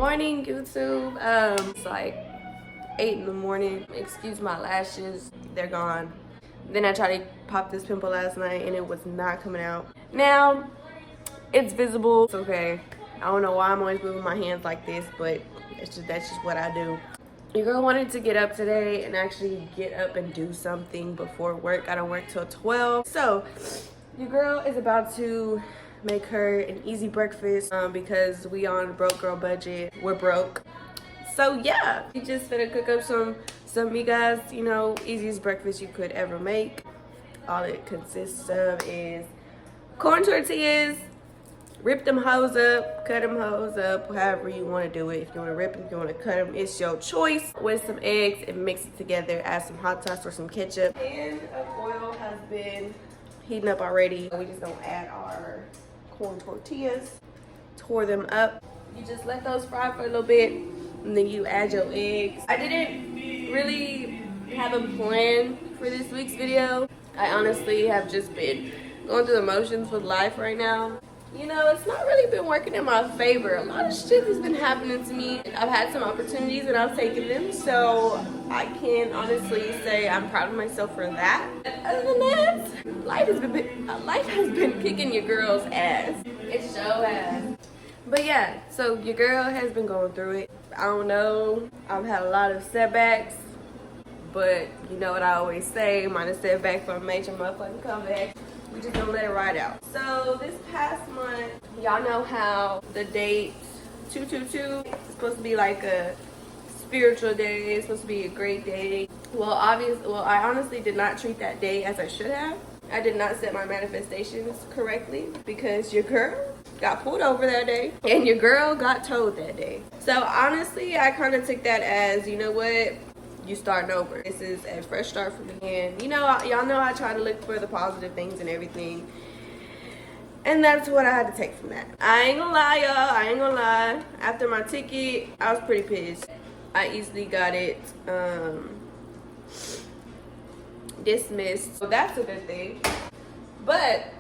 morning, YouTube. It's like 8 in the morning. Excuse my lashes, they're gone. Then I tried to pop this pimple last night and it was not coming out. Now it's visible. It's okay. I don't know why I'm always moving my hands like this, but that's just what I do. Your girl wanted to get up today and actually get up and do something before work. I don't work till 12. So your girl is about to make her an easy breakfast because we on a broke girl budget. We're broke. So yeah, we just finna cook up some migas, you know, easiest breakfast you could ever make. All it consists of is corn tortillas. Rip them hoes up, cut them hoes up, however you want to do it. If you want to rip them, if you want to cut them, it's your choice. With some eggs and mix it together, add some hot sauce or some ketchup. Pan of oil has been heating up already. We just gonna add our corn tortillas, tore them up. You just let those fry for a little bit and then you add your eggs. I didn't really have a plan for this week's video. I honestly have just been going through the motions with life right now. You know, it's not really been working in my favor. A lot of shit has been happening to me. I've had some opportunities and I've taken them, so I can honestly say I'm proud of myself for that. Other than that, life has been kicking your girl's ass. It sure has. But yeah, so your girl has been going through it. I don't know. I've had a lot of setbacks, but you know what I always say, minus setback for a major motherfucking comeback. We just gonna let it ride out. So this past month, y'all know how the date 222 is supposed to be like a spiritual day. It's supposed to be a great day. Well, I honestly did not treat that day as I should have. I did not set my manifestations correctly because your girl got pulled over that day and your girl got towed that day. So honestly, I kind of took that as, you know what? You starting over. This is a fresh start for me. And you know, y'all know I try to look for the positive things and everything. And that's what I had to take from that. I ain't gonna lie, y'all. I ain't gonna lie. After my ticket, I was pretty pissed. I easily got it dismissed. So that's a good thing. But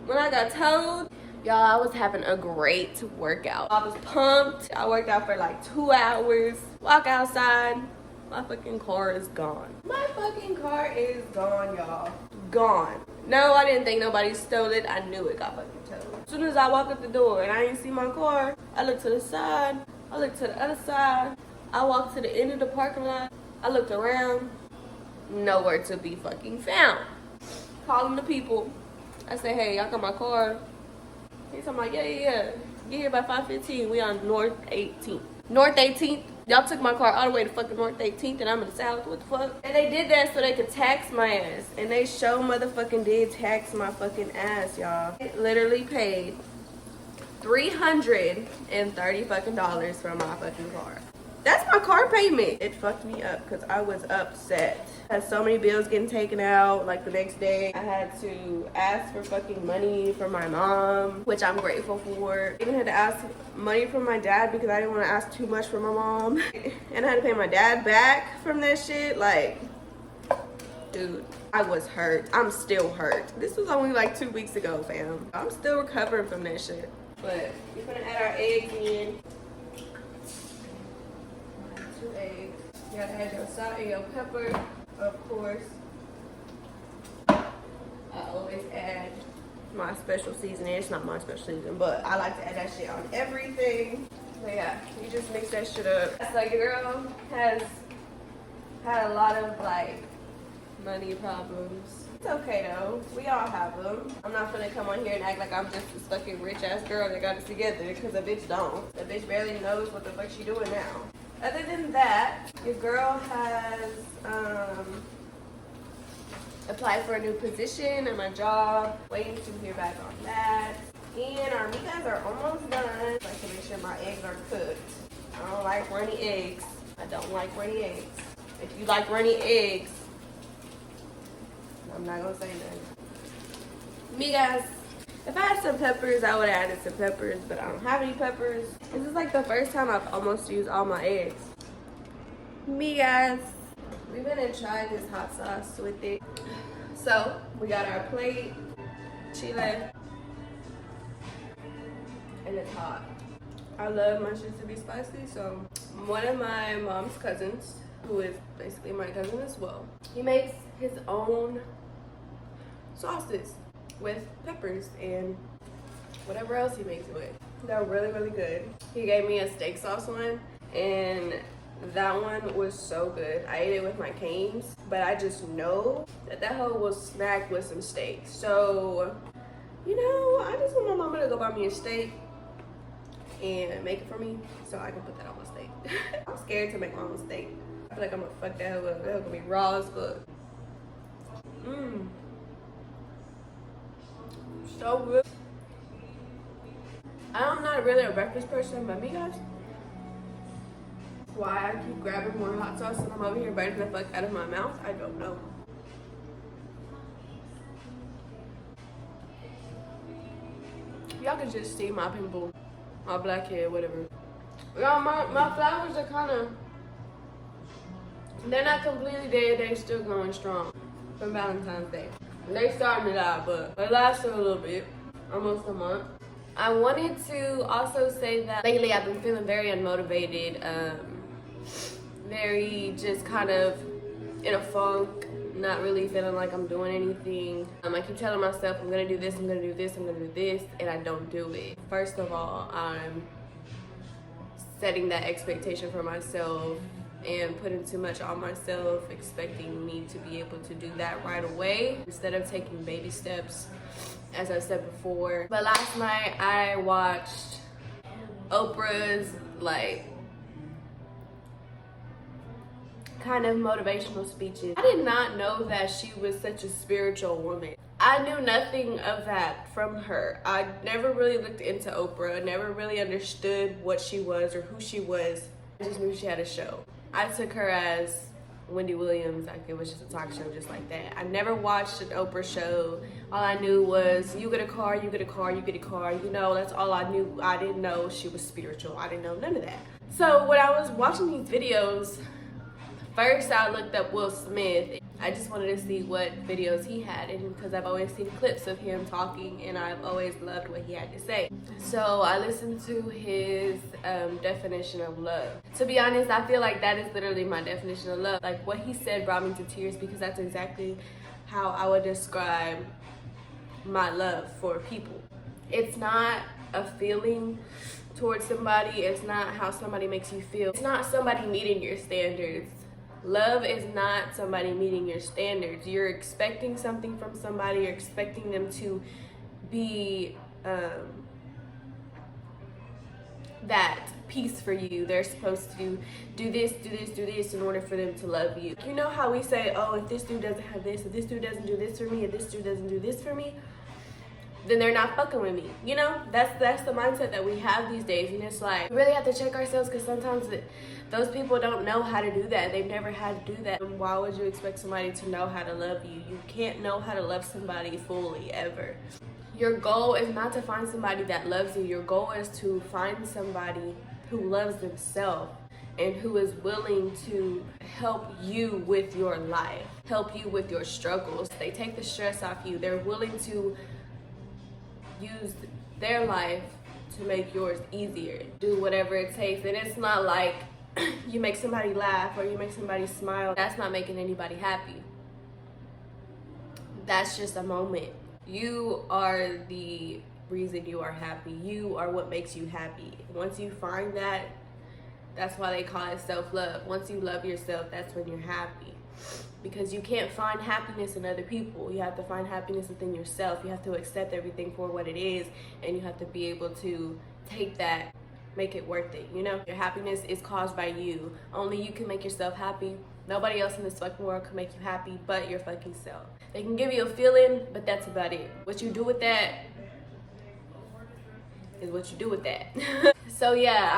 when I got told, y'all, I was having a great workout. I was pumped. I worked out for like 2 hours. Walk outside. My fucking car is gone. My fucking car is gone, y'all. Gone. No, I didn't think nobody stole it. I knew it got fucking towed. As soon as I walked up the door and I didn't see my car, I looked to the side. I looked to the other side. I walked to the end of the parking lot. I looked around. Nowhere to be fucking found. Calling the people. I said, hey, y'all got my car? He's like, yeah. Get here by 5:15. We on North 18th. North 18th. Y'all took my car all the way to fucking North 18th and I'm in the South. What the fuck? And they did that so they could tax my ass. And they sure motherfucking did tax my fucking ass, y'all. It literally paid $330 fucking dollars for my fucking car. That's my car payment. It fucked me up because I was upset. I had so many bills getting taken out. Like the next day, I had to ask for fucking money from my mom, which I'm grateful for. I even had to ask money from my dad because I didn't want to ask too much from my mom. And I had to pay my dad back from that shit. Like, dude, I was hurt. I'm still hurt. This was only like 2 weeks ago, fam. I'm still recovering from that shit. But we're gonna add our eggs in. 2 eggs. You gotta add your salt and your pepper, of course. I always add my special seasoning. It's not my special seasoning, but I like to add that shit on everything. But yeah, you just mix that shit up. So your girl has had a lot of like money problems. It's okay though. We all have them. I'm not gonna come on here and act like I'm just this fucking rich ass girl that got it together because a bitch don't. A bitch barely knows what the fuck she doing now. Other than that, your girl has applied for a new position at my job. Waiting to hear back on that. And our migas are almost done. I like to make sure my eggs are cooked. I don't like runny eggs. I don't like runny eggs. If you like runny eggs, I'm not gonna say nothing. Migas. If I had some peppers, I would have added some peppers, but I don't have any peppers. This is like the first time I've almost used all my eggs. Migas. We're gonna try this hot sauce with it. So, we got our plate, chile, and it's hot. I love my shit to be spicy, so one of my mom's cousins, who is basically my cousin as well, he makes his own sauces with peppers and whatever else he makes it with. They're really, really good. He gave me a steak sauce one, and that one was so good. I ate it with my canes, but I just know that that hoe will smack with some steak. So, you know, I just want my mama to go buy me a steak and make it for me so I can put that on my steak. I'm scared to make my own steak. I feel like I'm gonna fuck that hoe up. That hoe gonna be raw as fuck. So good. I'm not really a breakfast person, but me guys, why I keep grabbing more hot sauce and I'm over here biting the fuck out of my mouth, I don't know. Y'all can just see my pimple, my blackhead, whatever. Y'all, my flowers are kind of, they're not completely dead, they're still going strong from Valentine's Day. They starting to die, but they lasted a little bit, almost a month. I wanted to also say that lately I've been feeling very unmotivated, very just kind of in a funk, not really feeling like I'm doing anything. I keep telling myself I'm gonna do this, I'm gonna do this, I'm gonna do this, and I don't do it. First of all, I'm setting that expectation for myself and putting too much on myself, expecting me to be able to do that right away instead of taking baby steps, as I said before. But last night I watched Oprah's kind of motivational speeches. I did not know that she was such a spiritual woman. I knew nothing of that from her. I never really looked into Oprah, never really understood what she was or who she was. I just knew she had a show. I took her as Wendy Williams, like it was just a talk show just like that. I never watched an Oprah show. All I knew was you get a car, you get a car, you get a car. You know, that's all I knew. I didn't know she was spiritual. I didn't know none of that. So when I was watching these videos, first I looked up Will Smith. I just wanted to see what videos he had, and because I've always seen clips of him talking and I've always loved what he had to say. So I listened to his definition of love. To be honest, I feel like that is literally my definition of love. Like what he said brought me to tears because that's exactly how I would describe my love for people. It's not a feeling towards somebody. It's not how somebody makes you feel. It's not somebody meeting your standards. Love is not somebody meeting your standards. You're expecting something from somebody. You're expecting them to be that piece for you. They're supposed to do this, do this, do this in order for them to love you. You know how we say, oh, if this dude doesn't have this, if this dude doesn't do this for me, if this dude doesn't do this for me, then they're not fucking with me. You know, that's the mindset that we have these days. And it's like, we really have to check ourselves because sometimes those people don't know how to do that. They've never had to do that. And why would you expect somebody to know how to love you? You can't know how to love somebody fully, ever. Your goal is not to find somebody that loves you. Your goal is to find somebody who loves themselves and who is willing to help you with your life, help you with your struggles. They take the stress off you. They're willing to use their life to make yours easier. Do whatever it takes. And it's not like you make somebody laugh or you make somebody smile. That's not making anybody happy. That's just a moment. You are the reason you are happy. You are what makes you happy. Once you find that, that's why they call it self-love. Once you love yourself, that's when you're happy. Because you can't find happiness in other people. You have to find happiness within yourself. You have to accept everything for what it is, and you have to be able to take that, make it worth it, you know? Your happiness is caused by you. Only you can make yourself happy. Nobody else in this fucking world can make you happy but your fucking self. They can give you a feeling, but that's about it. What you do with that is what you do with that. So yeah,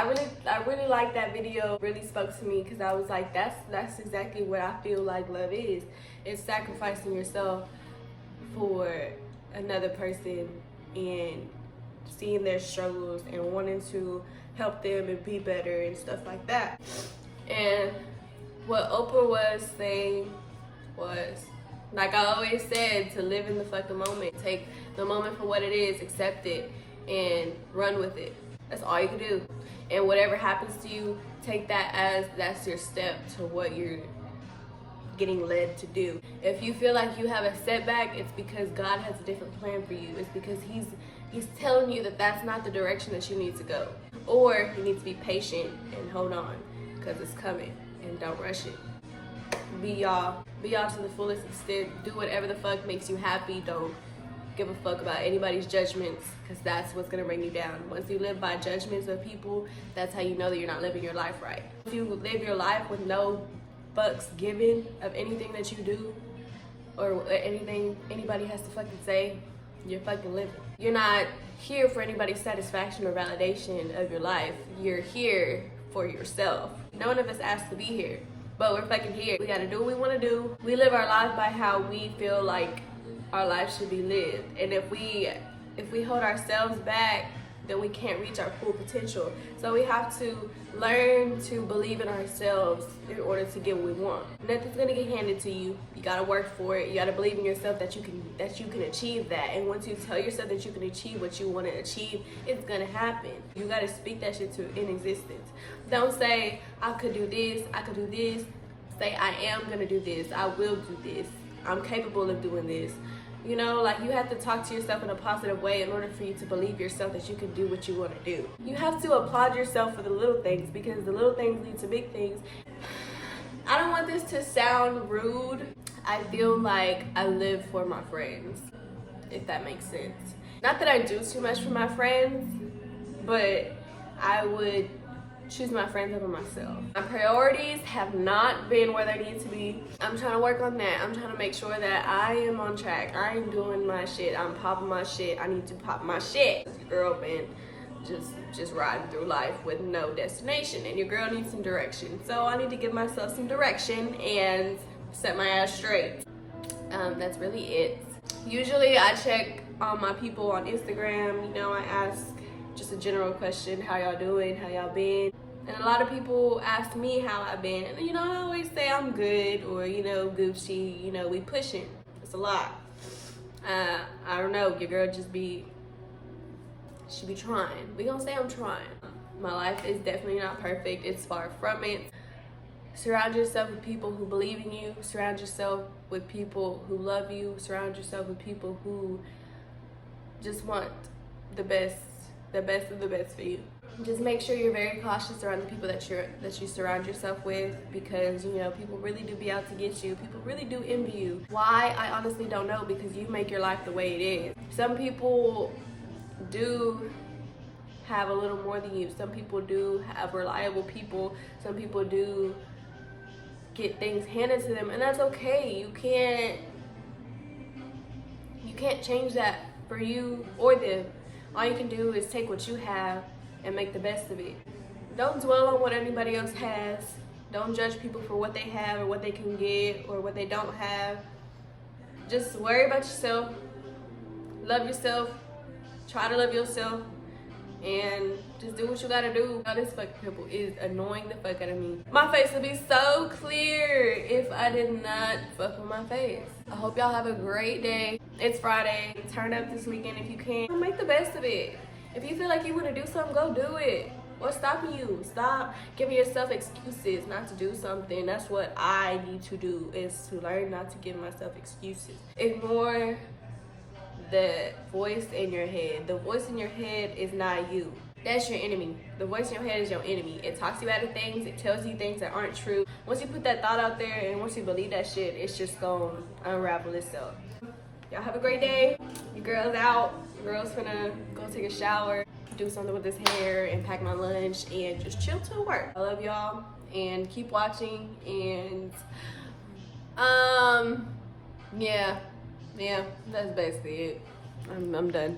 I really liked that video. It really spoke to me because I was like, that's exactly what I feel like love is. It's sacrificing yourself for another person and seeing their struggles and wanting to help them and be better and stuff like that. And what Oprah was saying was, like I always said, to live in the fucking moment. Take the moment for what it is, accept it, and run with it. That's all you can do. And whatever happens to you, take that as that's your step to what you're getting led to do. If you feel like you have a setback, it's because God has a different plan for you. It's because he's telling you that that's not the direction that you need to go. Or you need to be patient and hold on, because it's coming, and don't rush it. Be y'all to the fullest extent. Do whatever the fuck makes you happy. Don't give a fuck about anybody's judgments, because that's what's gonna bring you down. Once you live by judgments of people, that's how you know that you're not living your life right. If you live your life with no fucks given of anything that you do or anything anybody has to fucking say, you're fucking living. You're not here for anybody's satisfaction or validation of your life. You're here for yourself. None of us asked to be here, but we're fucking here. We gotta do what we wanna do. We live our life by how we feel like our life should be lived. And if we hold ourselves back, then we can't reach our full potential. So we have to learn to believe in ourselves in order to get what we want. Nothing's gonna get handed to you. You gotta work for it. You gotta believe in yourself that you can achieve that. And once you tell yourself that you can achieve what you want to achieve, it's gonna happen. You gotta speak that shit in existence. Don't say, I could do this, I could do this. Say, I am gonna do this, I will do this, I'm capable of doing this. You know, like, you have to talk to yourself in a positive way in order for you to believe yourself that you can do what you want to do. You have to applaud yourself for the little things, because the little things lead to big things. I don't want this to sound rude. I feel like I live for my friends, if that makes sense. Not that I do too much for my friends, but I would choose my friends over myself. My priorities have not been where they need to be. I'm trying to work on that. I'm trying to make sure that I am on track. I am doing my shit. I'm popping my shit. I need to pop my shit. Your girl been just riding through life with no destination, and your girl needs some direction. So I need to give myself some direction and set my ass straight. That's really it. Usually I check on my people on Instagram. You know, I ask just a general question: how y'all doing? How y'all been? And a lot of people ask me how I've been, and you know, I always say I'm good, or you know, Gucci. You know, we pushing. It's a lot. I don't know. Your girl just she be trying. We gonna say I'm trying. My life is definitely not perfect. It's far from it. Surround yourself with people who believe in you. Surround yourself with people who love you. Surround yourself with people who just want the best of the best for you. Just make sure you're very cautious around the people that you surround yourself with, because you know, people really do be out to get you. People really do envy you. Why? I honestly don't know, because you make your life the way it is. Some people do have a little more than you. Some people do have reliable people. Some people do get things handed to them, and that's okay. You can't change that for you or them. All you can do is take what you have and make the best of it. Don't dwell on what anybody else has. Don't judge people for what they have or what they can get or what they don't have. Just worry about yourself. Love yourself. Try to love yourself. And just do what you gotta do. Now, this fucking pimple is annoying the fuck out of me. My face would be so clear if I did not fuck with my face. I hope y'all have a great day. It's Friday. Turn up this weekend if you can. Make the best of it. If you feel like you want to do something, go do it. What's stopping you? Stop giving yourself excuses not to do something. That's what I need to do, is to learn not to give myself excuses. Ignore the voice in your head. The voice in your head is not you. That's your enemy. The voice in your head is your enemy. It talks you out of things. It tells you things that aren't true. Once you put that thought out there and once you believe that shit, it's just gonna unravel itself. Y'all have a great day. Your girl's out. Your girl's gonna go take a shower, do something with this hair, and pack my lunch, and just chill till work. I love y'all, and keep watching, and yeah, that's basically it. I'm done.